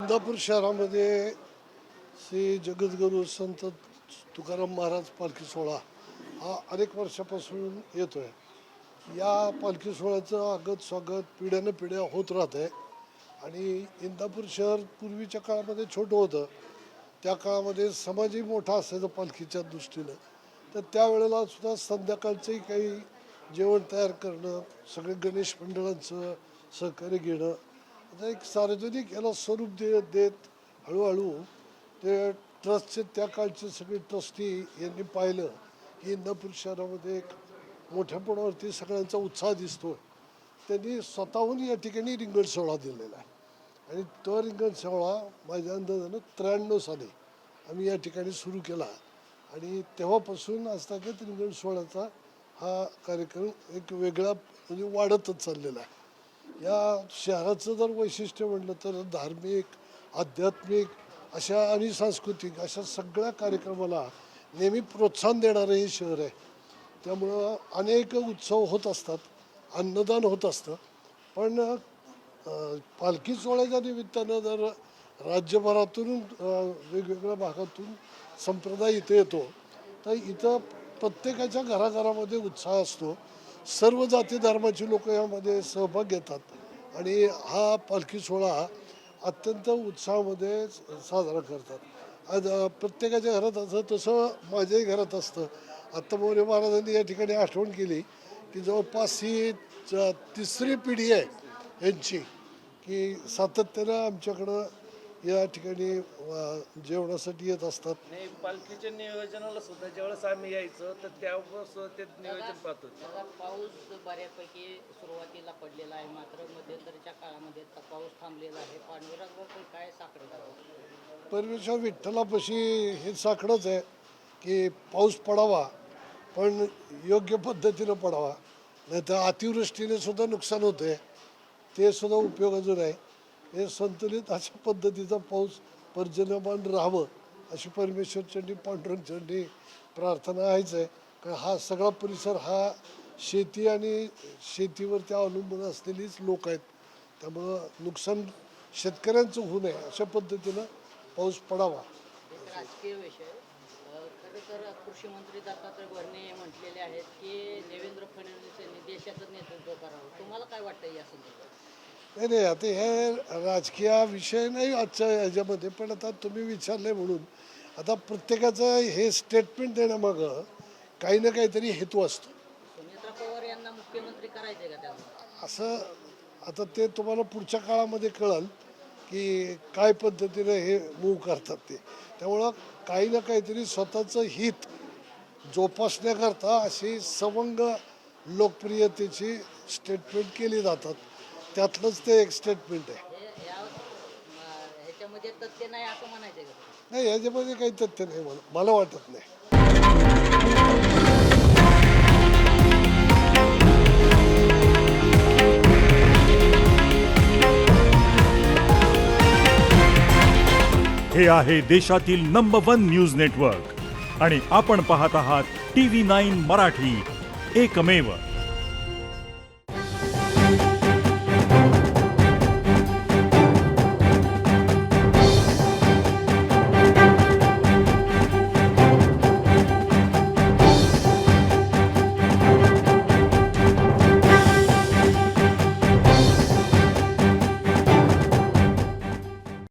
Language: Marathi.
इंदापूर शहरामध्ये श्री जगद्गुरू संत तुकाराम महाराज पालखी सोहळा हा अनेक वर्षापासून येतो आहे। या पालखी सोहळ्याचं आगत स्वागत पिढ्यानं पिढ्या होत राहत आहे आणि इंदापूर शहर पूर्वीच्या काळामध्ये छोटं होतं, त्या काळामध्ये समाजही मोठा असायचा पालखीच्या दृष्टीनं, तर त्यावेळेला सुद्धा संध्याकाळचंही काही जेवण तयार करणं, सगळे गणेश मंडळांचं सहकार्य घेणं, आता एक सार्वजनिक याला स्वरूप देत हळूहळू ते ट्रस्टचे त्या काळचे सगळे ट्रस्टी यांनी पाहिलं की इंदापूर शहरामध्ये एक मोठ्यापणावरती सगळ्यांचा उत्साह दिसतो, त्यांनी स्वतःहून या ठिकाणी रिंगण सोहळा दिलेला आहे आणि तो रिंगण सोहळा माझ्या अंदाजानं 93 साली आम्ही या ठिकाणी सुरू केला आणि तेव्हापासून आजतागत रिंगण सोहळ्याचा हा कार्यक्रम एक वेगळा म्हणजे वाढतच चाललेला आहे। या शहराचं जर वैशिष्ट्य म्हटलं तर धार्मिक, आध्यात्मिक अशा आणि सांस्कृतिक अशा सगळ्या कार्यक्रमाला नेहमी प्रोत्साहन देणारं हे शहर आहे। त्यामुळं अनेक उत्सव होत असतात, अन्नदान होत असतं, पण पालखी सोहळ्याच्या निमित्तानं जर राज्यभरातून वेगवेगळ्या भागातून संप्रदाय इथे येतो तर इथं प्रत्येकाच्या घराघरामध्ये उत्साह असतो, सर्व जाती धर्माची लोक यामध्ये सहभाग घेतात आणि हा पालखी सोहळा अत्यंत उत्साहामध्ये साजरा करतात। आज प्रत्येकाच्या घरात असं तसं माझ्याही घरात असतं। आत्ता मोरे महाराजांनी या ठिकाणी आठवण केली की जवळपास ही तिसरी पिढी आहे यांची की सातत्यानं आमच्याकडं या ठिकाणी जेवणासाठी येत असतात। नाही, पालखीच्या नियोजनाला सुद्धा ज्यावेळेस आम्ही यायचं तर त्यावेळेस ते नियोजन पाहतो। पाऊस बऱ्यापैकी सुरुवातीला पडलेला आहे, मात्र मध्यंतरीच्या काळामध्ये पाऊस थांबलेला आहे। पांडुरंगावर काय साकडं करावं? परमेश्वर विठ्ठलापाशी हे साकडंच आहे की पाऊस पडावा पण योग्य पद्धतीनं पडावा, नाही तर अतिवृष्टीने सुद्धा नुकसान होते, ते सुद्धा उपयोगाचं नाही। हे संतुलित अशा पद्धतीचा पाऊस पर्जन्यमान राहावं अशी परमेश्वरचरणी पांडुरंगचरणी प्रार्थना आहेच आहे। कारण हा सगळा परिसर हा शेती आणि शेतीवरती अवलंबून असलेलीच लोक आहेत, त्यामुळं नुकसान शेतकऱ्यांचं होऊ नये अशा पद्धतीनं पाऊस पडावा। राजकीय विषय खरं तर कृषी मंत्री दत्तात्रय भरणे म्हटलेले आहेत की देवेंद्र फडणवीस यांनी देशाचं नेतृत्व करावं, तुम्हाला काय वाटतं या संदर्भात? नाही, आता हे राजकीय विषय नाही आजच्या ह्याच्यामध्ये, पण आता तुम्ही विचारले म्हणून आता प्रत्येकाचं हे स्टेटमेंट देण्यामागं काही ना काहीतरी हेतू असतो। सुनेत्रा पवार यांना मुख्यमंत्री करायचे का त्यांना? असं आता ते तुम्हाला पुढच्या काळामध्ये कळेल की काय पद्धतीने हे मूव करतात ते, त्यामुळं काही ना काहीतरी स्वतःचं हित जोपासण्याकरता अशी सवंग लोकप्रियतेची स्टेटमेंट केली जातात, त्यातलंच ते एक स्टेटमेंट आहे। ह्याच्यामध्ये तथ्य नाही असं म्हणायचं का? नाही, याच्यामध्ये काही तथ्य नाही, मला वाटत नाही। हे आहे देशातील नंबर 1 न्यूज नेटवर्क आणि आपण पाहत आहात TV9 मराठी, एकमेव।